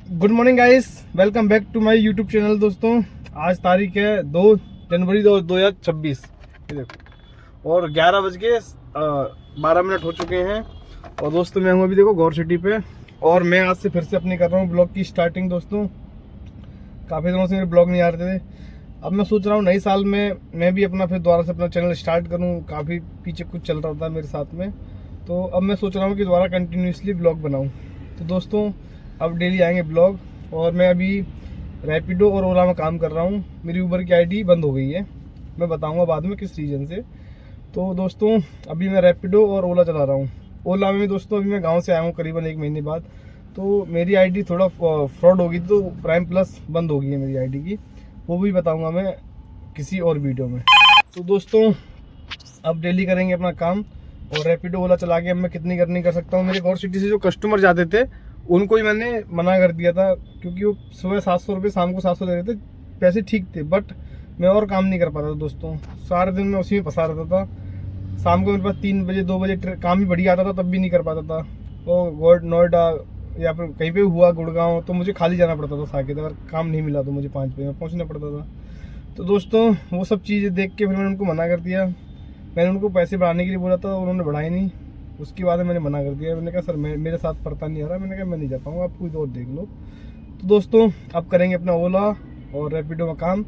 Good morning guys, welcome back to my YouTube channel. दोस्तों आज तारीख है 2 जनवरी 2026। ये देखो और 11:12 हो चुके हैं। और दोस्तों मैं हूँ अभी देखो गौर सिटी पे, और मैं आज से फिर से अपनी कर रहा हूँ ब्लॉग की स्टार्टिंग। दोस्तों काफ़ी दिनों से मेरे ब्लॉग नहीं आ रहे थे। अब मैं सोच रहा हूँ नई साल में मैं भी अपना फिर दोबारा से अपना चैनल स्टार्ट करूँ। काफ़ी पीछे कुछ चल रहा था मेरे साथ में, तो अब मैं सोच रहा हूँ कि दोबारा कंटिन्यूसली ब्लॉग बनाऊँ। तो दोस्तों अब डेली आएंगे ब्लॉग। और मैं अभी रैपिडो और ओला में काम कर रहा हूँ। मेरी ऊबर की आईडी बंद हो गई है, मैं बताऊंगा बाद में किस रीज़न से। तो दोस्तों अभी मैं रैपिडो और ओला चला रहा हूँ। ओला में दोस्तों अभी मैं गांव से आया हूँ करीबन 1 महीने बाद, तो मेरी आईडी थोड़ा फ्रॉड हो गई, तो प्राइम प्लस बंद हो गई है मेरी आईडी की। वो भी बताऊँगा मैं किसी और वीडियो में। तो दोस्तों अब डेली करेंगे अपना काम, और रैपिडो ओला चला के अब मैं कितनी अर्निंग कर सकता हूँ। मेरे गौर सिटी से जो कस्टमर जाते थे उनको ही मैंने मना कर दिया था, क्योंकि वो सुबह 700 रुपये शाम को 700 दे रहे थे। पैसे ठीक थे बट मैं और काम नहीं कर पाता था दोस्तों। सारे दिन मैं उसी में फंसा रहता था। शाम को मेरे पास 3 बजे 2 बजे काम भी बढ़िया आता था, तब भी नहीं कर पाता था। वो नोएडा या फिर कहीं पे हुआ गुड़गांव, तो मुझे खाली जाना पड़ता था साकेत। अगर काम नहीं मिला तो मुझे 5 बजे में पहुँचना पड़ता था। तो दोस्तों वो सब चीज़ें देख के फिर मैंने उनको मना कर दिया। मैंने उनको पैसे बढ़ाने के लिए बोला था, उन्होंने बढ़ाए नहीं। उसके बाद मैंने मना कर दिया। मैंने कहा सर मेरे साथ पड़ता नहीं आ रहा। मैंने कहा मैं नहीं जा पाऊँगा, आप कोई और देख लो। तो दोस्तों अब करेंगे अपना ओला और रैपिडो में काम,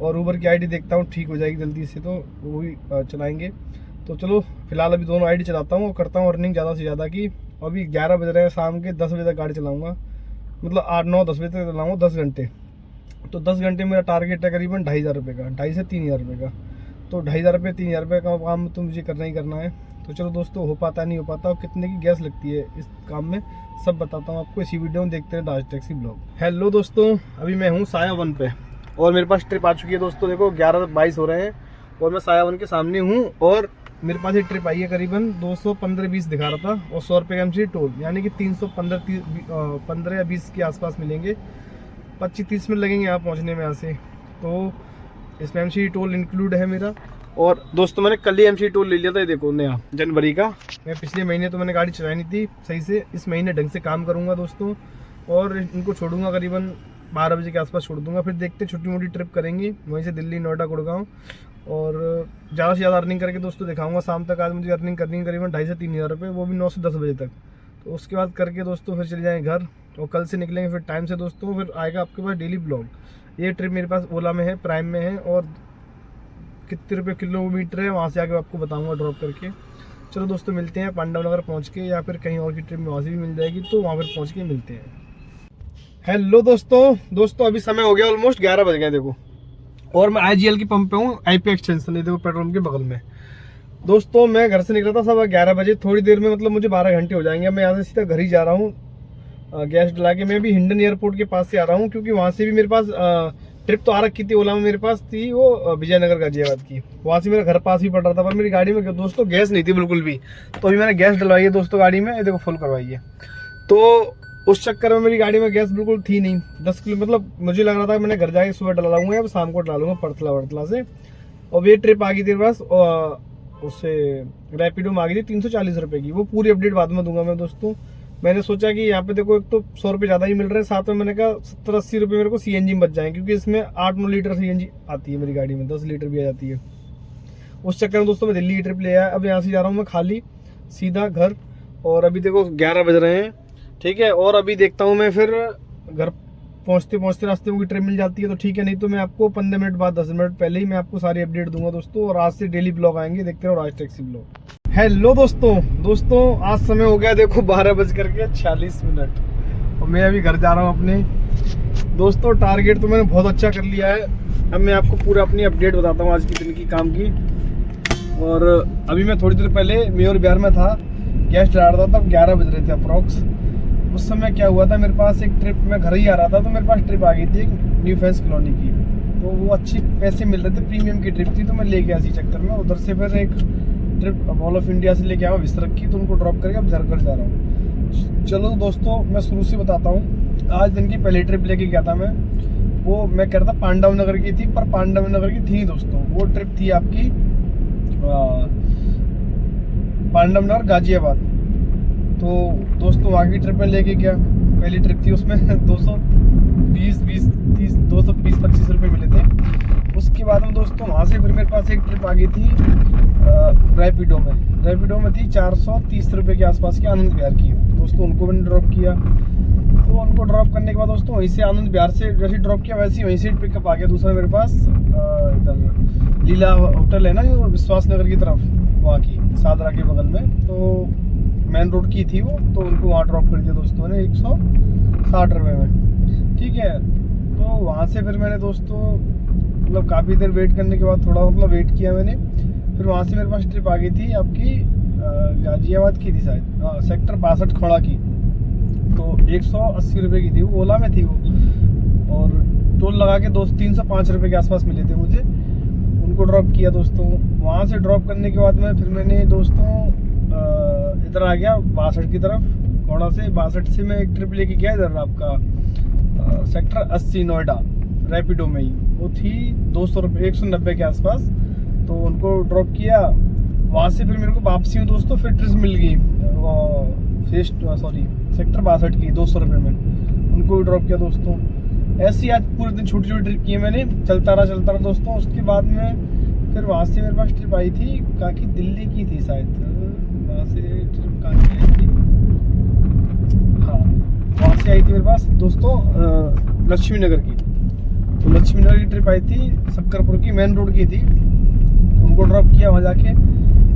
और ऊबर की आईडी देखता हूँ ठीक हो जाएगी जल्दी से, तो वो भी चलाएंगे। तो चलो फिलहाल अभी दोनों आईडी चलाता हूँ और करता हूँ अर्निंग ज़्यादा से ज़्यादा की। अभी 11 बज रहे हैं शाम के, 10 बजे तक गाड़ी चलाऊँगा, मतलब 8-9-10 बजे तक चलाऊँगा 10 घंटे। तो 10 घंटे मेरा टारगेट है करीबन 2,500 रुपये का, 2,500 से 3,000 रुपये का। तो 2,500 रुपये 3,000 रुपये का काम तो मुझे करना ही करना है। तो चलो दोस्तों हो पाता नहीं हो पाता, और कितने की गैस लगती है इस काम में सब बताता हूँ आपको इसी वीडियो में। देखते हैं राज टैक्सी ब्लॉग। हेलो दोस्तों, अभी मैं हूँ साया 1 पे, और मेरे पास ट्रिप आ चुकी है दोस्तों। देखो 11:22 हो रहे हैं और मैं साया 1 के सामने हूँ, और मेरे पास एक ट्रिप आई है करीबन 215-20 दिखा रहा था, और 100 रुपये का एमसी टोल, यानी कि 315 या 20 के आसपास मिलेंगे। 25-30 मिनट लगेंगे यहाँ पहुँचने में यहाँ से। तो इसमें एमसी टोल इंक्लूड है मेरा। और दोस्तों मैंने कल ही एमसी टोल ले लिया था, ये देखो नया जनवरी का। मैं पिछले महीने तो मैंने गाड़ी चलाई नहीं थी सही से, इस महीने ढंग से काम करूँगा दोस्तों, और इनको छोड़ूंगा करीबन 12 बजे के आसपास छोड़ दूंगा। फिर देखते छोटी मोटी ट्रिप करेंगे वहीं से दिल्ली, नोएडा, गुड़गांव, और ज़्यादा से ज़्यादा अर्निंग करके दोस्तों दिखाऊंगा शाम तक। आज मुझे अर्निंग करनी है करीबन 2,500 से 3,000 रुपये, वो भी 9 से 10 बजे तक। तो उसके बाद करके दोस्तों फिर चले जाएंगे घर, और कल से निकलेंगे फिर टाइम से दोस्तों। फिर आएगा आपके पास डेली ब्लॉग। ये ट्रिप मेरे पास ओला में है, प्राइम में है, और कितने रुपये किलोमीटर है वहाँ से आके आपको बताऊंगा ड्रॉप करके। चलो दोस्तों मिलते हैं पांडव नगर पहुँच के, या फिर कहीं और की ट्रिप में वहाँ से भी मिल जाएगी, तो वहाँ पर पहुँच के मिलते हैं। हेलो दोस्तों अभी समय हो गया ऑलमोस्ट 11 बज गए देखो, और मैं IGL की पंप पे हूँ, IP एक्सटेंशन है देखो पेट्रोल पंप के बगल में। दोस्तों मैं घर से निकला था सुबह 11 बजे, थोड़ी देर में मतलब मुझे 12 घंटे हो जाएंगे। मैं यहाँ से सीधा घर ही जा रहा हूँ गैस डला के। मैं भी हिंडन एयरपोर्ट के पास से आ रहा हूँ, क्योंकि वहाँ से भी मेरे पास ट्रिप तो आ रखी थी ओला में मेरे पास थी, वो विजयनगर गाजियाबाद की। वहाँ से मेरा घर पास ही पड़ रहा था, पर मेरी गाड़ी में दोस्तों गैस नहीं थी बिल्कुल भी। तो अभी मैंने गैस डलवाई है दोस्तों गाड़ी में, ये देखो फुल करवाई है। तो उस चक्कर में मेरी गाड़ी में गैस बिल्कुल थी नहीं। 10 किलो मतलब मुझे लग रहा था मैंने घर जाके सुबह डला लूँगा या शाम को डालूंगा पड़तला से। और ये ट्रिप आ गई थी बस, उससे रैपिडो में आ गई थी 340 रुपये की। वो पूरी अपडेट बाद में दूंगा मैं दोस्तों। मैंने सोचा कि यहाँ पे देखो एक तो 100 रुपये ज़्यादा ही मिल रहे हैं, साथ में मैंने कहा 70-80 रुपये मेरे को CNG में बच जाएंगे, क्योंकि इसमें 8-9 लीटर CNG आती है मेरी गाड़ी में, 10 लीटर भी आ जाती है। उस चक्कर में दोस्तों मैं दिल्ली की ट्रिप ले आया। अब यहाँ से जा रहा हूँ मैं खाली सीधा घर, और अभी देखो 11 बज रहे हैं, ठीक है। और अभी देखता हूँ मैं फिर घर पहुँचते पहुँचते रास्ते में कोई ट्रिप मिल जाती है तो ठीक है, नहीं तो मैं आपको 15 मिनट बाद 10 मिनट पहले ही मैं आपको सारी अपडेट दूंगा दोस्तों। और आज से डेली ब्लॉग आएंगे, देखते रहो राज टैक्सी ब्लॉग। हेलो दोस्तों आज समय हो गया देखो 12:46, और मैं अभी घर जा रहा हूँ अपने। दोस्तों टारगेट तो मैंने बहुत अच्छा कर लिया है। अब मैं आपको पूरा अपनी अपडेट बताता हूँ आज की दिन की काम की। और अभी मैं थोड़ी देर पहले मेयर बिहार में था, गैस डला रहा था, तब 11 बज रहे थे अप्रॉक्स। उस समय क्या हुआ था, मेरे पास एक ट्रिप, मैं घर ही आ रहा था तो मेरे पास ट्रिप आ गई थी एक न्यू फैंस कॉलोनी की। तो वो अच्छी पैसे मिल रहे थे, प्रीमियम की ट्रिप थी, तो मैं ले गया इसी चक्कर में। उधर से फिर एक ट्रिप मॉल ऑफ इंडिया से लेके आया विस्तरक की, तो उनको ड्रॉप करके अब घर जा रहा हूँ। चलो दोस्तों मैं शुरू से बताता हूँ। आज दिन की पहली ट्रिप लेके गया था वो मैं कह रहा था पांडव नगर की थी, पर पांडव नगर की थी दोस्तों। वो ट्रिप थी आपकी पांडव नगर गाजियाबाद। तो दोस्तों वहाँ की ट्रिप में लेके गया, पहली ट्रिप थी, उसमें 220-25 रुपये मिले थे। उसके बाद में दोस्तों वहाँ से फिर मेरे पास एक ट्रिप आ गई थी रैपिडो में थी 430 रुपये के आसपास की, आनंद विहार की। दोस्तों उनको मैंने ड्रॉप किया, तो उनको ड्रॉप करने के बाद दोस्तों वहीं से आनंद विहार से जैसे ड्रॉप किया वैसे ही वहीं से पिकअप आ गया दूसरा मेरे पास, इधर लीला होटल है ना जो विश्वास नगर की तरफ, वहाँ की सादरा के बगल में, तो मेन रोड की थी वो, तो उनको वहाँ ड्रॉप कर दिया दोस्तों ने 160 रुपये में। ठीक है, तो वहाँ से फिर मैंने दोस्तों मतलब काफ़ी देर वेट करने के बाद थोड़ा मतलब वेट किया मैंने, फिर वहाँ से मेरे पास ट्रिप आ गई थी आपकी गाजियाबाद की थी शायद, सेक्टर 62 खोड़ा की, तो 180 रुपये की थी वो, ओला में थी वो, और टोल लगा के 305 रुपये के आसपास मिले थे मुझे। उनको ड्रॉप किया दोस्तों, वहाँ से ड्रॉप करने के बाद में फिर मैंने दोस्तों इधर आ गया 62 की तरफ, घोड़ा से 62 से मैं एक ट्रिप लेके गया इधर आपका सेक्टर 80 नोएडा, रैपिडो में ही, वो थी 200 रुपये 190 के आसपास, तो उनको ड्रॉप किया। वहाँ से फिर मेरे को वापसी में दोस्तों फिर ट्रिप मिल गई सेक्टर 62 की 200 रुपये में, उनको भी ड्रॉप किया दोस्तों। ऐसे ही आज पूरे दिन छोटी छोटी ट्रिप की मैंने, चलता रहा दोस्तों। उसके बाद में फिर वहाँ से मेरे पास ट्रिप आई थी काकी दिल्ली की थी शायद, वहाँ से ट्रिप कहाँ की आई थी, हाँ वहाँ से आई थी मेरे पास दोस्तों लक्ष्मी नगर की, तो लक्ष्मी नगर की ट्रिप आई थी, सक्करपुर की मेन रोड की थी। उनको ड्रॉप किया वहाँ जाके,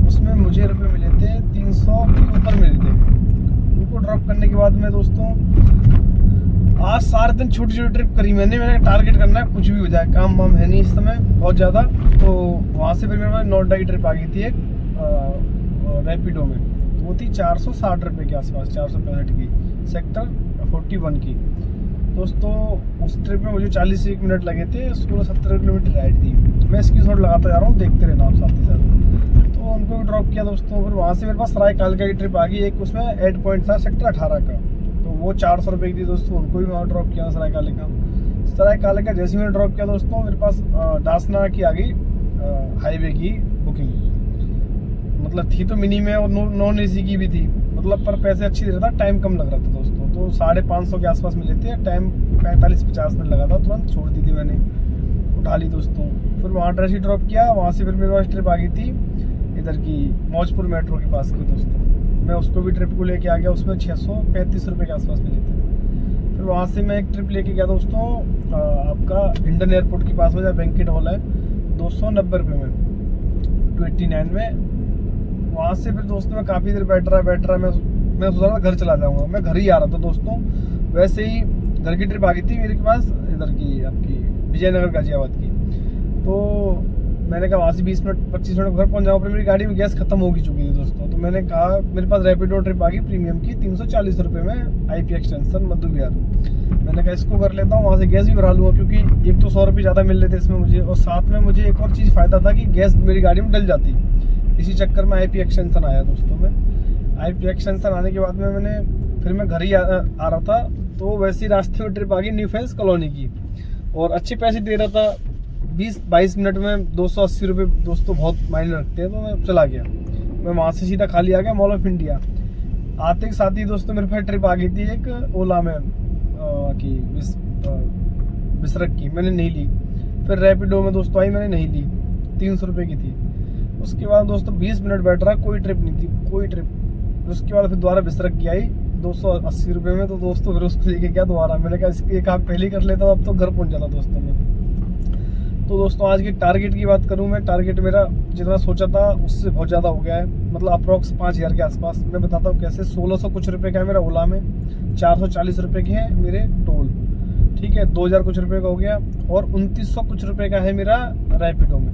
उसमें मुझे रुपये मिले थे 300 के ऊपर मिले थे। उनको ड्रॉप करने के बाद में दोस्तों आज सारे दिन छोटी छोटी ट्रिप करी मैंने टारगेट करना है कुछ भी हो जाए, काम वाम है नहीं इस समय बहुत ज़्यादा। तो वहाँ से फिर मेरे पास नोएडा की ट्रिप आ गई थी एक रैपिडो में, वो थी 460 रुपये के आसपास, 465 की, सेक्टर 41 की दोस्तों। उस ट्रिप में मुझे 40 से 1 मिनट लगे थे, 16-17 किलोमीटर राइड थी। मैं स्क्रीनशॉट लगाता जा रहा हूँ, देखते रहना आप साथ ही साथ। तो उनको भी ड्रॉप किया दोस्तों। फिर वहाँ से मेरे पास सरायकालका की ट्रिप आ गई एक, उसमें एड पॉइंट था सेक्टर 18 का, तो वो 400 रुपये की थी दोस्तों। उनको भी वहाँ ड्रॉप किया सरायकालका जैसे मैंने ड्रॉप किया दोस्तों, मेरे पास दासना की आ गई हाईवे की बुकिंग, मतलब थी तो मिनी में और नॉन AC की भी थी, मतलब पर पैसे अच्छी दे रहा था, टाइम कम लग रहा था दोस्तों, तो 550 के आसपास मिले थे, टाइम 45-50 मिनट लगा था, तुरंत छोड़ दी थी मैंने, उठा ली दोस्तों। फिर वहाँ ड्रेस ही ड्रॉप किया, वहाँ से फिर मेरे पास ट्रिप आ गई थी इधर की मौजपुर मेट्रो के पास की दोस्तों। मैं उसको भी ट्रिप को लेके आ गया, उसमें 635 रुपये के आसपास मिले थे। फिर वहाँ से मैं एक ट्रिप लेके गया दोस्तों आपका इंडियन एयरपोर्ट के पास में, जहाँ बैंकेट हॉल है, 290 रुपये में 289 में। वहाँ से फिर दोस्तों मैं काफ़ी देर बैठ रहा मैं सोचा था घर चला जाऊँगा, मैं घर ही आ रहा था दोस्तों। वैसे ही घर की ट्रिप आ गई थी मेरे के पास इधर की आपकी विजयनगर गाजियाबाद की, तो मैंने कहा वहाँ से 20-25 मिनट घर पहुँच जाऊँ, पर मेरी गाड़ी में गैस खत्म हो चुकी थी दोस्तों। तो मैंने कहा मेरे पास रैपिडो ट्रिप आ गई प्रीमियम की 340 रुपये में, IP एक्सटेंशन मध्य बिहार। मैंने कहा इसको कर लेता हूँ, वहाँ से गैस भी भरा लूँगा, क्योंकि एक तो 100 रुपये ज़्यादा मिल रहे थे इसमें मुझे, और साथ में मुझे एक और चीज़ फ़ायदा था कि गैस मेरी गाड़ी में डल जाती। इसी चक्कर में IP एक्सटेंशन आया दोस्तों में। IP एक्सटेंशन आने के बाद में फिर मैं घर ही आ रहा था, तो वैसे ही रास्ते में ट्रिप आ गई न्यू फेंस कॉलोनी की, और अच्छे पैसे दे रहा था, 20-22 मिनट में 280 रुपये दोस्तों बहुत मायने रखते हैं। तो मैं चला गया, मैं वहाँ से सीधा खाली आ गया मॉल ऑफ इंडिया। आते के साथ ही दोस्तों मेरे पास ट्रिप आ गई थी एक ओला में की बिसरक की, मैंने नहीं ली। फिर रैपिडो में दोस्तों आई, मैंने नहीं ली, 300 रुपये की थी। उसके बाद दोस्तों 20 मिनट बैठ रहा, कोई ट्रिप नहीं थी, कोई ट्रिप। उसके बाद फिर दोबारा बिसरक की आई 280 रुपये में, तो दोस्तों फिर उसको लेके गया दोबारा। मैंने कहा इसके काम पहले ही कर लेता, अब तो घर पहुंच जाता दोस्तों मैं। तो दोस्तों आज की टारगेट की बात करूं मैं, टारगेट मेरा जितना सोचा था उससे बहुत ज़्यादा हो गया है, मतलब अप्रॉक्स 5000 के आसपास। मैं बताता हूँ कैसे। 1600 कुछ रुपये का है मेरा ओला में, 440 रुपये के हैं मेरे टोल, ठीक है, 2000 कुछ रुपये का हो गया, और 2900 कुछ रुपये का है मेरा रैपिडो में,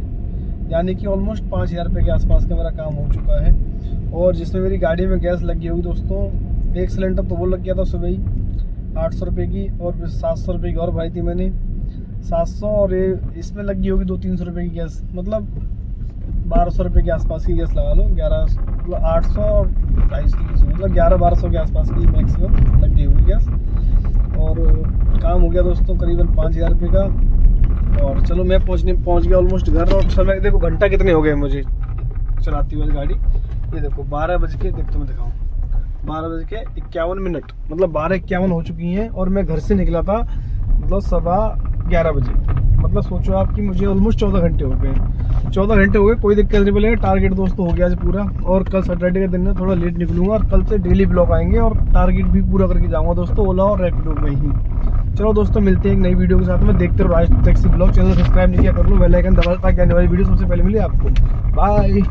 यानी कि ऑलमोस्ट 5000 रुपये के आसपास का मेरा काम हो चुका है। और जिसमें मेरी गाड़ी में गैस लगी होगी दोस्तों, एक सिलेंडर तो वो लग गया था सुबह ही 800 रुपये की, और 700 रुपये की और भराई थी मैंने, 700, और इसमें लगी होगी 200-300 रुपये की गैस, मतलब 1200 रुपये के आसपास की गैस लगा लो, 11 मतलब 800 और 250 की, मतलब 1100-1200 के आसपास की मैक्सिमम लग गई होगी गैस। और काम हो गया दोस्तों करीबन 5000 रुपये का। और चलो मैं पहुँच गया ऑलमोस्ट घर। और समय देखो घंटा कितने हो गए मुझे चलाती हुई गाड़ी, ये देखो 12 बज के, देखो मैं दिखाऊँ 12:51, मतलब 12:51 हो चुकी हैं और मैं घर से निकला था मतलब 11:15 बजे। मतलब सोचो आप कि मुझे ऑलमोस्ट 14 घंटे हो गए। 14 घंटे हो गए, कोई दिक्कत नहीं। बोले टारगेट दोस्तों हो गया आज पूरा, और कल सैटरडे का दिन है, थोड़ा लेट निकलूंगा और कल से डेली ब्लॉग आएंगे और टारगेट भी पूरा करके जाऊंगा दोस्तों, ओला और रैपिडो में ही। चलो दोस्तों, मिलते हैं एक नई वीडियो के साथ में। देखते रहो राज टैक्सी ब्लॉग। चैनल सब्सक्राइब नहीं किया कर लो, बेल आइकन दबा ताकि आने वाली वीडियो सबसे पहले मिले आपको। बाय।